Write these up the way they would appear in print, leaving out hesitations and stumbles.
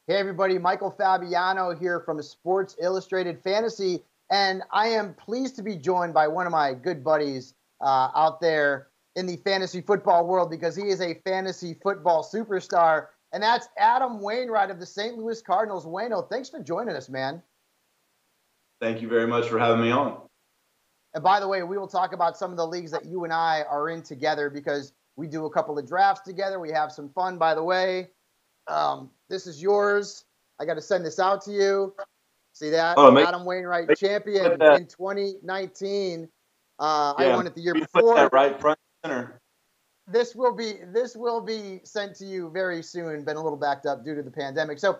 Hey, everybody, Michael Fabiano here from Sports Illustrated Fantasy, and I am pleased to be joined by one of my good buddies out there in the fantasy football world because he is a fantasy football superstar, and that's Adam Wainwright of the St. Louis Cardinals. Wayno, thanks for joining us, man. Thank you very much for having me on. And by the way, we will talk about some of the leagues that you and I are in together because we do a couple of drafts together. We have some fun, by the way. This is yours. I got to send this out to you. See that? Adam Wainwright champion in 2019. I won it the year before. Put that right front center. This will be sent to you very soon. Been a little backed up due to the pandemic. So,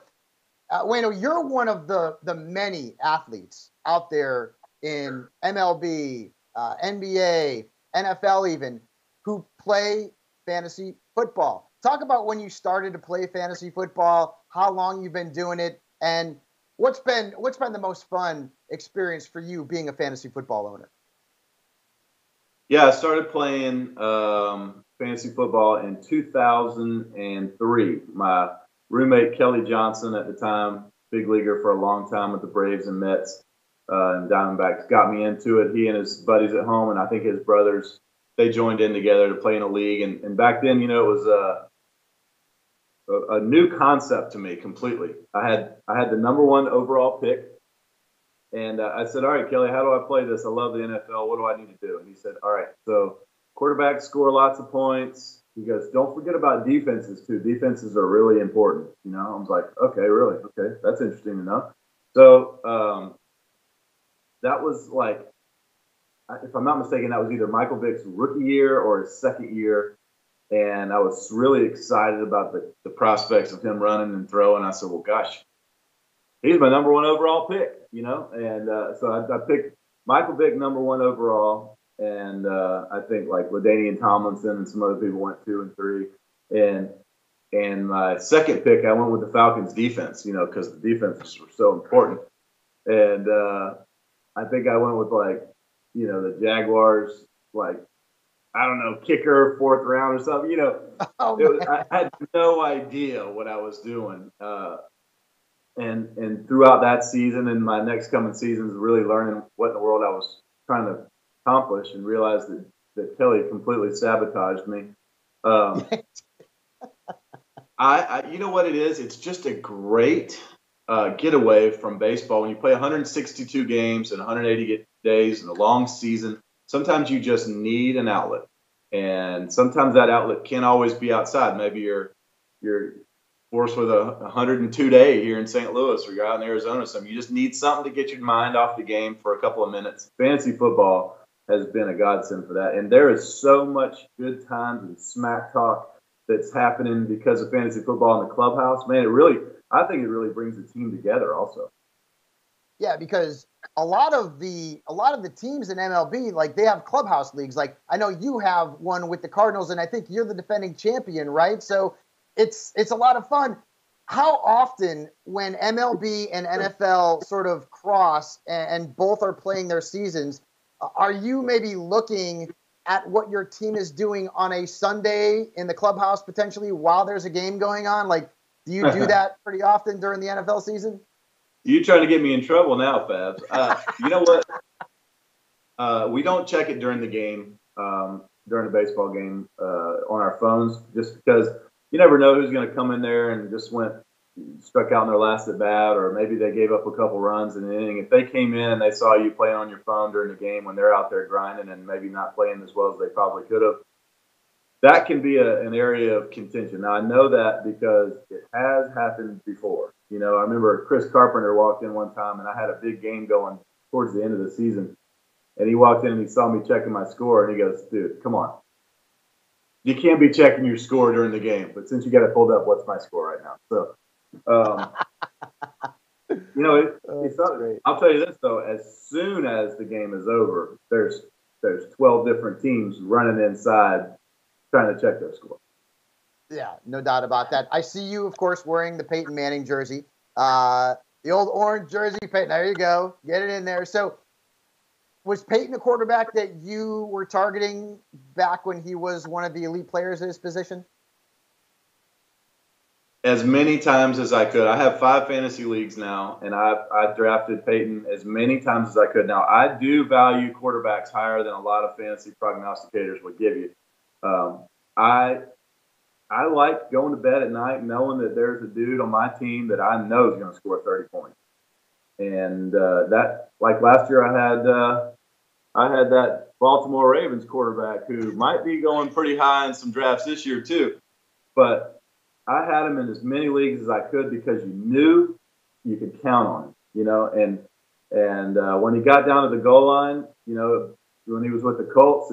Wayno, you're one of the many athletes out there in MLB, NBA, NFL even, who play fantasy football. Talk about when you started to play fantasy football, how long you've been doing it, and what's been the most fun experience for you being a fantasy football owner? Yeah, I started playing fantasy football in 2003. My roommate Kelly Johnson at the time, big leaguer for a long time with the Braves and Mets and Diamondbacks, got me into it. He and his buddies at home, and I think his brothers, they joined in together to play in a league. And back then, it was a new concept to me completely. I had the number one overall pick, and I said, all right, Kelly, how do I play this? I love the NFL. What do I need to do? And he said, all right, so quarterbacks score lots of points. He goes, don't forget about defenses too. Defenses are really important. I was like, okay, really? Okay, that's interesting to know. So that was like, if I'm not mistaken, that was either Michael Vick's rookie year or his second year. And I was really excited about the prospects of him running and throwing. I said, well, gosh, he's my number one overall pick, And so I picked Michael Vick number one overall. And I think like LaDainian Tomlinson and some other people went 2 and 3. And my second pick, I went with the Falcons defense, because the defenses were so important. And I think I went with the Jaguars, I don't know, kicker, 4th round or something. I had no idea what I was doing. And throughout that season and my next coming seasons, really learning what in the world I was trying to accomplish, and realized that Kelly completely sabotaged me. You know what it is? It's just a great getaway from baseball. When you play 162 games and 180 days in a long season, sometimes you just need an outlet, and sometimes that outlet can't always be outside. Maybe you're forced with a 102 day here in St. Louis, or you're out in Arizona. So you just need something to get your mind off the game for a couple of minutes. Fantasy football has been a godsend for that, and there is so much good times and smack talk that's happening because of fantasy football in the clubhouse. Man, I think it really brings the team together also. Yeah, because a lot of the teams in MLB, they have clubhouse leagues. I know you have one with the Cardinals, and I think you're the defending champion, right? So it's a lot of fun. How often, when MLB and NFL sort of cross and both are playing their seasons, are you maybe looking at what your team is doing on a Sunday in the clubhouse potentially while there's a game going on? Do you do that pretty often during the NFL season? You trying to get me in trouble now, Fabs. You know what? We don't check it during the game, during a baseball game, on our phones, just because you never know who's going to come in there and just struck out in their last at bat, or maybe they gave up a couple runs in an inning. If they came in and they saw you playing on your phone during the game when they're out there grinding and maybe not playing as well as they probably could have, that can be an area of contention. Now, I know that because it has happened before. I remember Chris Carpenter walked in one time, and I had a big game going towards the end of the season. And he walked in and he saw me checking my score, and he goes, dude, come on. You can't be checking your score during the game. But since you got it pulled up, what's my score right now? So, I'll tell you this, though. As soon as the game is over, there's 12 different teams running inside trying to check their score. Yeah, no doubt about that. I see you, of course, wearing the Peyton Manning jersey, the old orange jersey. Peyton, there you go. Get it in there. So was Peyton a quarterback that you were targeting back when he was one of the elite players at his position? as many times as I could. I have 5 fantasy leagues now, and I've drafted Peyton as many times as I could. Now, I do value quarterbacks higher than a lot of fantasy prognosticators would give you. I like going to bed at night knowing that there's a dude on my team that I know is going to score 30 points. And that, like last year, I had that Baltimore Ravens quarterback who might be going pretty high in some drafts this year too. But I had him in as many leagues as I could because you knew you could count on him, you know. And when he got down to the goal line, you know, when he was with the Colts,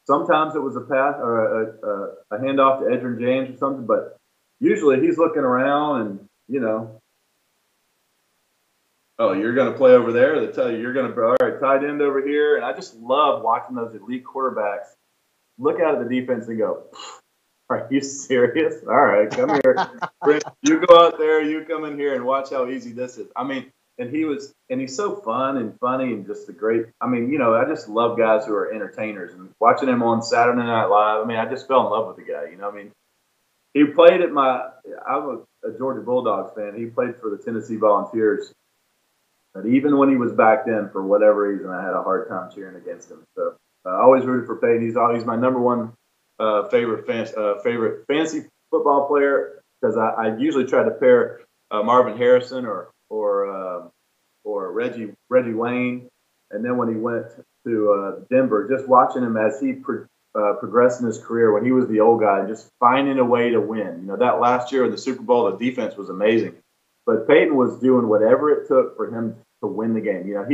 sometimes it was a pass or a handoff to Edgerrin James or something, but usually he's looking around and, you know, oh, you're going to play over there. They tell you you're going to, all right, tight end over here. And I just love watching those elite quarterbacks look out at the defense and go, are you serious? All right, come here. You go out there, you come in here and watch how easy this is. I mean, and he's so fun and funny and just a great, I mean, you know, I just love guys who are entertainers, and watching him on Saturday Night Live. I mean, I just fell in love with the guy, you know. I mean, he played I'm a Georgia Bulldogs fan. He played for the Tennessee Volunteers. But even when he was back then, for whatever reason, I had a hard time cheering against him. So I always rooted for Peyton. He's my number one favorite fantasy football player, because I usually try to pair Marvin Harrison or Reggie Wayne. And then when he went to Denver, just watching him as he progressed in his career, when he was the old guy, and just finding a way to win. You know, that last year in the Super Bowl, the defense was amazing. But Peyton was doing whatever it took for him to win the game. You know,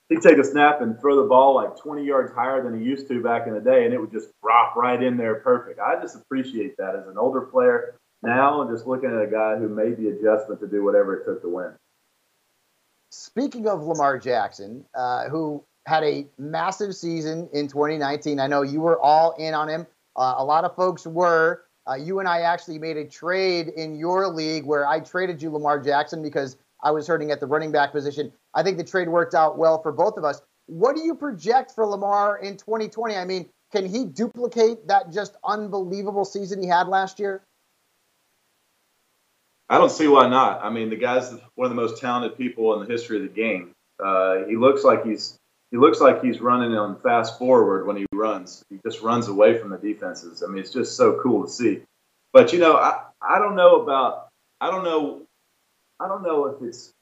he'd take a snap and throw the ball like 20 yards higher than he used to back in the day, and it would just drop right in there perfect. I just appreciate that as an older player now, and just looking at a guy who made the adjustment to do whatever it took to win. Speaking of Lamar Jackson, who had a massive season in 2019, I know you were all in on him. A lot of folks were. You and I actually made a trade in your league where I traded you Lamar Jackson because I was hurting at the running back position. I think the trade worked out well for both of us. What do you project for Lamar in 2020? I mean, can he duplicate that just unbelievable season he had last year? I don't see why not. I mean, the guy's one of the most talented people in the history of the game. He looks like he's running on fast forward when he runs. He just runs away from the defenses. I mean, it's just so cool to see. But you know, I don't know if it's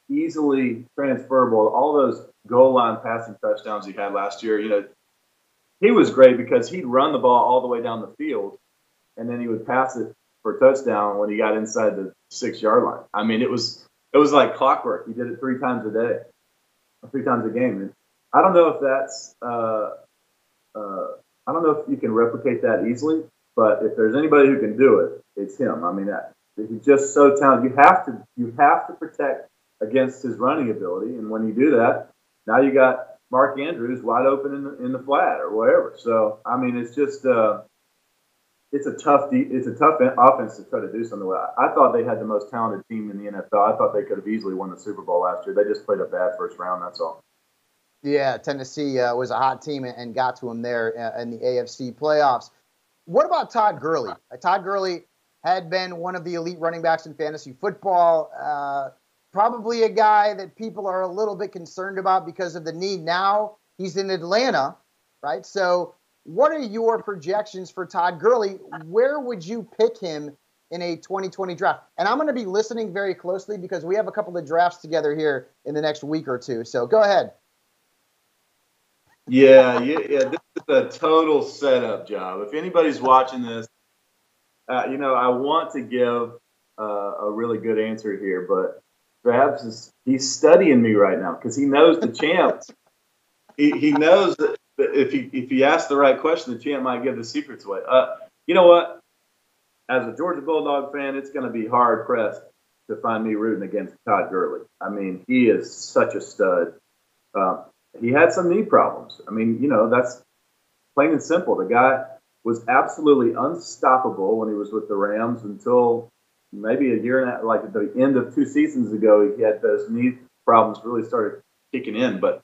easily transferable. All those goal line passing touchdowns he had last year, you know, he was great because he'd run the ball all the way down the field, and then he would pass it for a touchdown when he got inside the 6-yard line. I mean, it was like clockwork. He did it 3 times a day, 3 times a game. And I don't know if that's I don't know if you can replicate that easily, but if there's anybody who can do it, it's him. I mean, he's just so talented. You have to protect against his running ability, and when you do that, now you got Mark Andrews wide open in the flat or whatever. So I mean, it's just it's a tough offense to try to do something with. I thought they had the most talented team in the NFL. I thought they could have easily won the Super Bowl last year. They just played a bad first round. That's all. Yeah, Tennessee was a hot team and got to him there in the AFC playoffs. What about Todd Gurley? Todd Gurley had been one of the elite running backs in fantasy football. Probably a guy that people are a little bit concerned about because of the need now. He's in Atlanta, right? So what are your projections for Todd Gurley? Where would you pick him in a 2020 draft? And I'm going to be listening very closely because we have a couple of drafts together here in the next week or two. So go ahead. Yeah. This is a total setup job. If anybody's watching this, you know, I want to give a really good answer here, but Travis he's studying me right now because he knows the champ. he knows that if he asks the right question, the champ might give the secrets away. You know what? As a Georgia Bulldog fan, it's going to be hard pressed to find me rooting against Todd Gurley. I mean, he is such a stud. He had some knee problems. I mean, you know, that's plain and simple. The guy was absolutely unstoppable when he was with the Rams until maybe a year and a half, like at the end of 2 seasons ago, he had those knee problems really started kicking in. But,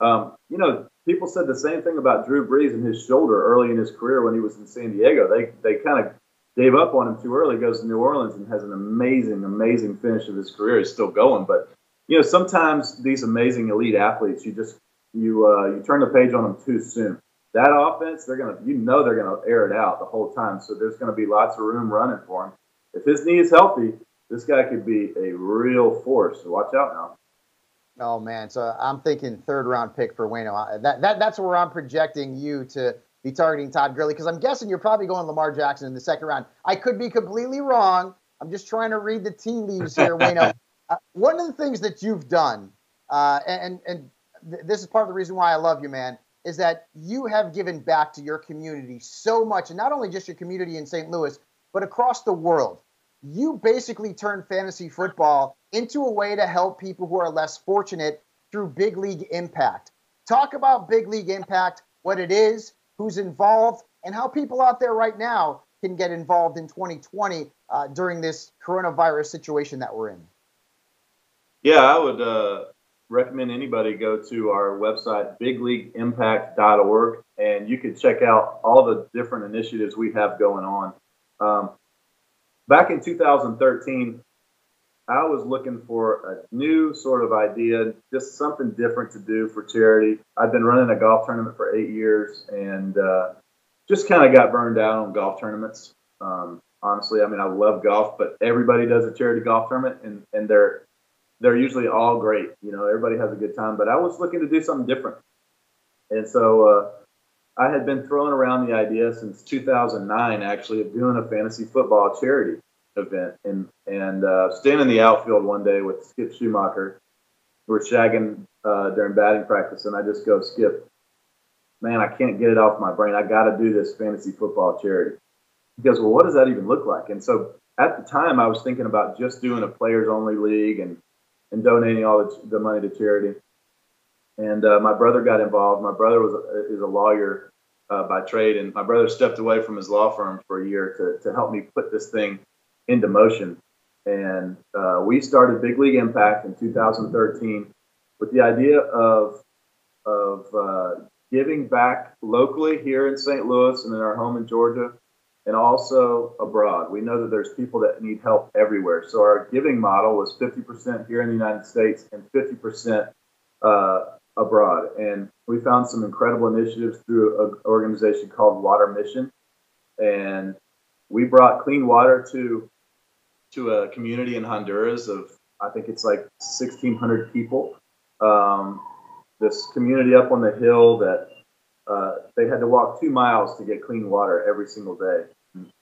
you know, people said the same thing about Drew Brees and his shoulder early in his career when he was in San Diego. They kind of gave up on him too early, goes to New Orleans and has an amazing, amazing finish of his career. He's still going. But, sometimes these amazing elite athletes, you turn the page on them too soon. That offense, they're going to air it out the whole time. So there's going to be lots of room running for him. If his knee is healthy, this guy could be a real force. So watch out now. Oh man, so I'm thinking 3rd round pick for Wayno. That's where I'm projecting you to be targeting Todd Gurley, because I'm guessing you're probably going Lamar Jackson in the 2nd round. I could be completely wrong. I'm just trying to read the tea leaves here, Wayno. One of the things that you've done, and this is part of the reason why I love you, man, is that you have given back to your community so much, and not only just your community in St. Louis, but across the world. You basically turned fantasy football into a way to help people who are less fortunate through Big League Impact. Talk about Big League Impact, what it is, who's involved, and how people out there right now can get involved in 2020 during this coronavirus situation that we're in. Yeah, I would recommend anybody go to our website, bigleagueimpact.org, and you can check out all the different initiatives we have going on. Back in 2013, I was looking for a new sort of idea, just something different to do for charity. I've been running a golf tournament for 8 years and just kind of got burned out on golf tournaments. Honestly, I mean, I love golf, but everybody does a charity golf tournament, and they're usually all great. Everybody has a good time, but I was looking to do something different. And so I had been throwing around the idea since 2009, actually, of doing a fantasy football charity event. And standing in the outfield one day with Skip Schumacher, we're shagging during batting practice, and I just go, Skip, man, I can't get it off my brain. I got to do this fantasy football charity. He goes, well, what does that even look like? And so at the time, I was thinking about just doing a players-only league and donating all the money to charity. And my brother got involved. My brother is a lawyer by trade, and my brother stepped away from his law firm for a year to help me put this thing into motion. And we started Big League Impact in 2013 with the idea of giving back locally here in St. Louis and in our home in Georgia, and also abroad. We know that there's people that need help everywhere. So our giving model was 50% here in the United States and 50% abroad. And we found some incredible initiatives through an organization called Water Mission. And we brought clean water to a community in Honduras of, I think it's like 1,600 people. This community up on the hill that they had to walk 2 miles to get clean water every single day.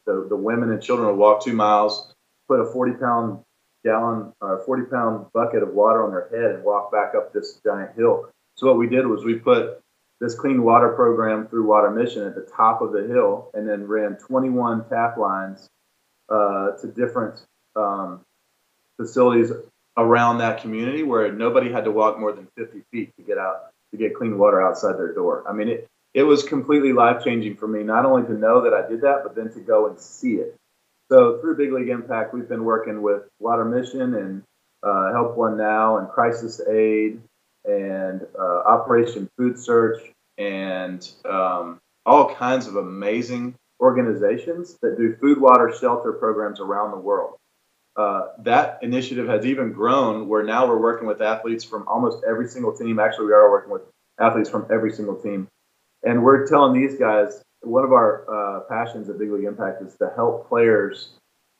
The women and children would walk 2 miles, put a 40-pound bucket of water on their head and walk back up this giant hill. So what we did was we put this clean water program through Water Mission at the top of the hill, and then ran 21 tap lines to different facilities around that community where nobody had to walk more than 50 feet to get clean water outside their door. I mean, it was completely life-changing for me, not only to know that I did that, but then to go and see it. So through Big League Impact, we've been working with Water Mission and Help One Now and Crisis Aid and Operation Food Search and all kinds of amazing organizations that do food, water, shelter programs around the world. That initiative has even grown where now we're working with athletes from almost every single team. Actually, we are working with athletes from every single team. And we're telling these guys, one of our passions at Big League Impact is to help players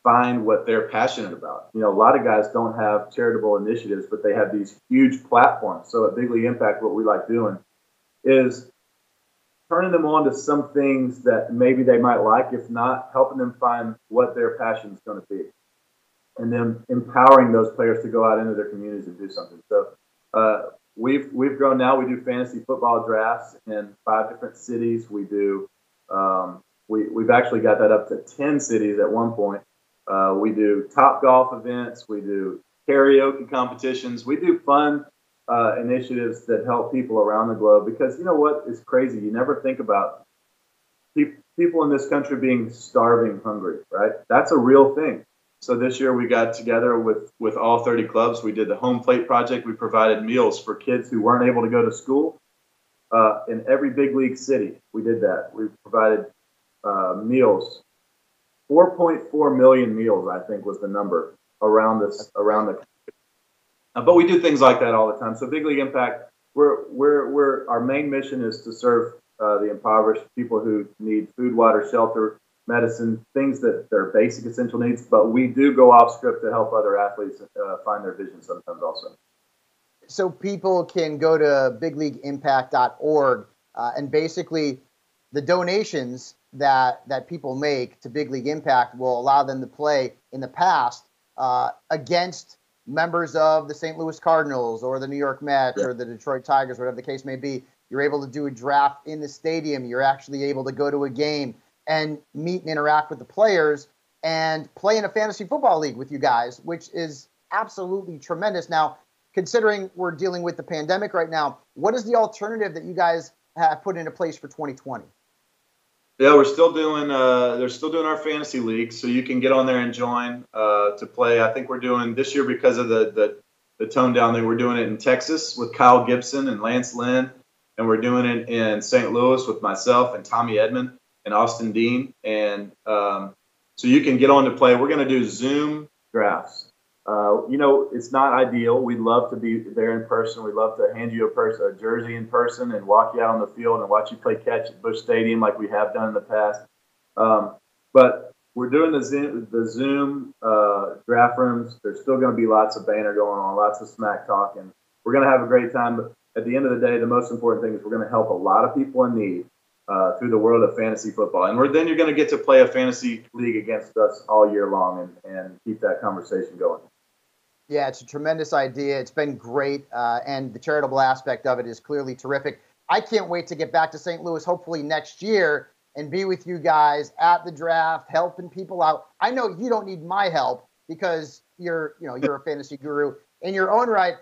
find what they're passionate about. A lot of guys don't have charitable initiatives, but they have these huge platforms. So at Big League Impact, what we like doing is turning them on to some things that maybe they might like. If not, helping them find what their passion is going to be, and then empowering those players to go out into their communities and do something. So we've grown now. We do fantasy football drafts in 5 different cities. We do we've actually got that up to 10 cities at one point. We do top golf events. We do karaoke competitions. We do fun initiatives that help people around the globe, because you know what is crazy? You never think about people in this country being starving hungry, right? That's a real thing. So this year we got together with all 30 clubs. We did the Home Plate Project. We provided meals for kids who weren't able to go to school in every big league city. We did that. We provided meals 4.4 million meals, I think, was the number around the. But we do things like that all the time. So Big League Impact, our main mission is to serve the impoverished, people who need food, water, shelter, medicine, things that they're basic essential needs. But we do go off script to help other athletes find their vision sometimes also. So people can go to bigleagueimpact.org and basically the donations that people make to Big League Impact will allow them to play in the past against members of the St. Louis Cardinals or the New York Mets or the Detroit Tigers, whatever the case may be. You're able to do a draft in the stadium. You're actually able to go to a game and meet and interact with the players and play in a fantasy football league with you guys, which is absolutely tremendous. Now, considering we're dealing with the pandemic right now, what is the alternative that you guys have put into place for 2020? Yeah, they're still doing our fantasy league, so you can get on there and join to play. I think we're doing this year because of the tone down there. We're doing it in Texas with Kyle Gibson and Lance Lynn, and we're doing it in St. Louis with myself and Tommy Edmond and Austin Dean. And so you can get on to play. We're going to do Zoom drafts. It's not ideal. We'd love to be there in person. We'd love to hand you a jersey in person and walk you out on the field and watch you play catch at Busch Stadium like we have done in the past. But we're doing the Zoom draft rooms. There's still going to be lots of banter going on, lots of smack talk, and we're going to have a great time. But at the end of the day, the most important thing is we're going to help a lot of people in need through the world of fantasy football. And then you're going to get to play a fantasy league against us all year long and keep that conversation going. Yeah, it's a tremendous idea. It's been great, and the charitable aspect of it is clearly terrific. I can't wait to get back to St. Louis, hopefully next year, and be with you guys at the draft, helping people out. I know you don't need my help because you're a fantasy guru in your own right.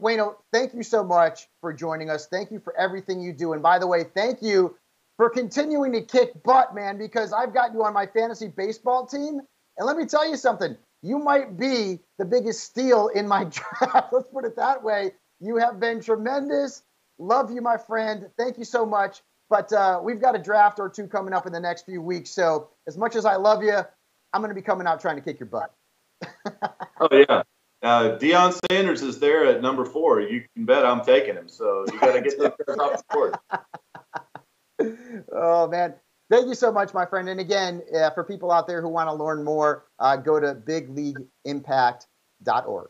Wayno, thank you so much for joining us. Thank you for everything you do. And by the way, thank you for continuing to kick butt, man, because I've got you on my fantasy baseball team. And let me tell you something. You might be the biggest steal in my draft. Let's put it that way. You have been tremendous. Love you, my friend. Thank you so much. But we've got a draft or two coming up in the next few weeks. So as much as I love you, I'm going to be coming out trying to kick your butt. Oh, yeah. Deion Sanders is there at number 4. You can bet I'm taking him. So you got to get those off the board. Oh, man. Thank you so much, my friend. And again, for people out there who want to learn more, go to bigleagueimpact.org.